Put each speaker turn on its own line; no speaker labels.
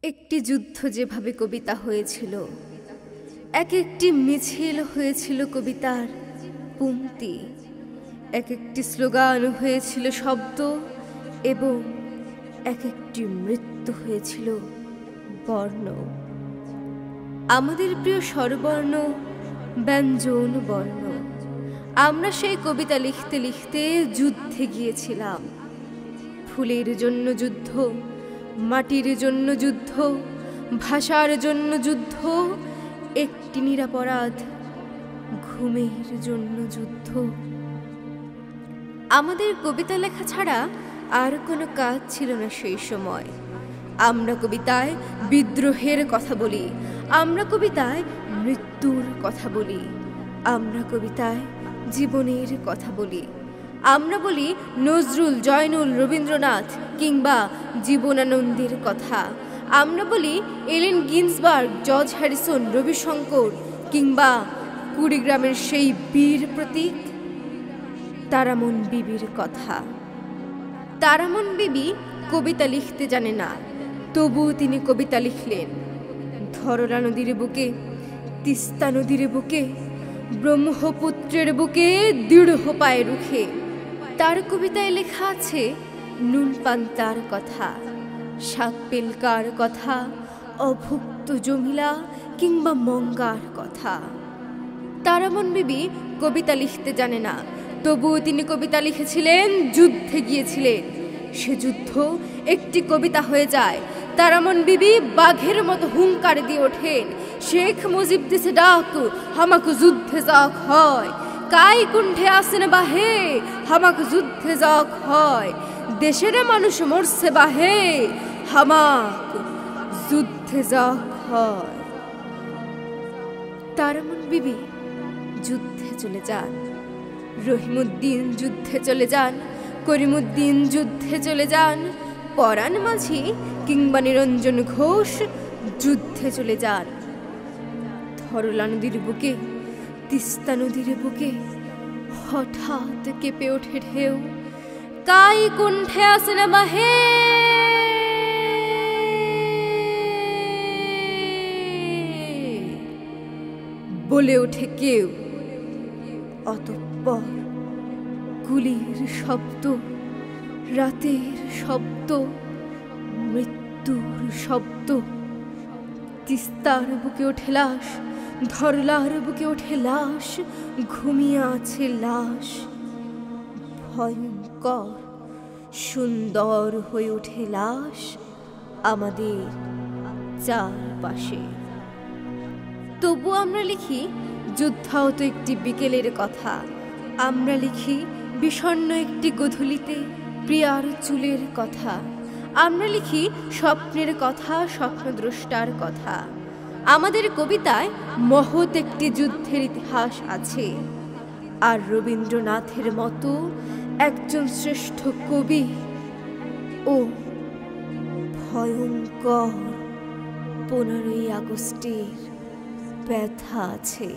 একটি যুদ্ধ যেভাবে কবিতা হয়েছিল, এক একটি মিছিল হয়েছিল কবিতার পংক্তি, এক একটি স্লোগান হয়েছিল শব্দ, এবং এক একটি মৃত্যু হয়েছিল বর্ণ। আমাদের প্রিয় স্বরবর্ণ, ব্যঞ্জন বর্ণ। আমরা সেই কবিতা লিখতে লিখতে যুদ্ধে গিয়েছিলাম। ফুলের জন্য যুদ্ধ, মাটির জন্য যুদ্ধ, ভাষার জন্য যুদ্ধ, একটি নিরাপরাধ ঘুমের জন্য যুদ্ধ। আমাদের কবিতা লেখা ছাড়া আর কোনো কাজ ছিল না সেই সময়। আমরা কবিতায় বিদ্রোহের কথা বলি, আমরা কবিতায় মৃত্যুর কথা বলি, আমরা কবিতায় জীবনের কথা বলি। আমরা বলি নজরুল, জয়নুল, রবীন্দ্রনাথ কিংবা জীবনানন্দের কথা। আমরা বলি এলেন Ginsberg, George Harrison, Ravi Shankar কিংবা কুড়িগ্রামের সেই বীর প্রতীক তারামন বিবির কথা। তারামন বিবি কবিতা লিখতে জানে না, তবু তিনি কবিতা লিখলেন। ধরলা নদীর বুকে, তিস্তা নদীর বুকে, ব্রহ্মপুত্রের বুকে দৃঢ় পায়ে রুখে। তার কবিতায় লেখা আছে নুন পান্তার কথা, শাক পেলকার কথা, অভুক্ত জমিলা কিংবা মঙ্গার কথা। তারামন বিবি কবিতা লিখতে জানে না, তবুও তিনি কবিতা লিখেছিলেন, যুদ্ধে গিয়েছিলেন। সে যুদ্ধ একটি কবিতা হয়ে যায়। তারামন বিবি বাঘের মতো হুঙ্কার দিয়ে ওঠেন, শেখ মুজিব দিছে ডাক, হামাক যুদ্ধে যাক হয়। কাই কুণ্ঠে আসেন বাহে, হামাক যুদ্ধে যাক হয়। দেশের মানুষ মরছে বাহে, হামাক যুদ্ধে যাক হয়। তারামন বিবি যুদ্ধে চলে যান, রহিমউদ্দিন যুদ্ধে চলে যান, করিমউদ্দিন যুদ্ধে চলে যান, পরাণ মাঝি কিংবা নিরঞ্জন ঘোষ যুদ্ধে চলে যান। ধরলা নদীর বুকে, তিস্তা নদীর বুকে হঠাৎ কেঁপে ওঠে ঢেউ, কাই কুণ্ঠে আসে না বাহে, বলে ওঠে কেউ। অতঃপর গুলির শব্দ, রাতের শব্দ, মৃত্যুর শব্দ। তিস্তার বুকে ওঠে লাশ, ধরলার বুকে ওঠে লাশ, ঘুমিয়ে আছে লাশ। ভয়ঙ্কর সুন্দর হয়ে ওঠে লাশ আমাদের চারপাশে। তবু আমরা লিখি যুদ্ধাহত একটি বিকেলের কথা। আমরা লিখি বিষণ্ণ একটি গোধূলিতে প্রিয়ার চুলের কথা। আমরা লিখি স্বপ্নের কথা, স্বপ্নদ্রষ্টার কথা। আমাদের কবিতায় মহৎ একটি যুদ্ধের ইতিহাস আছে। আর রবীন্দ্রনাথের মতো একজন শ্রেষ্ঠ কবি ও ভয়ঙ্কর 15ই আগস্টের ব্যথা আছে।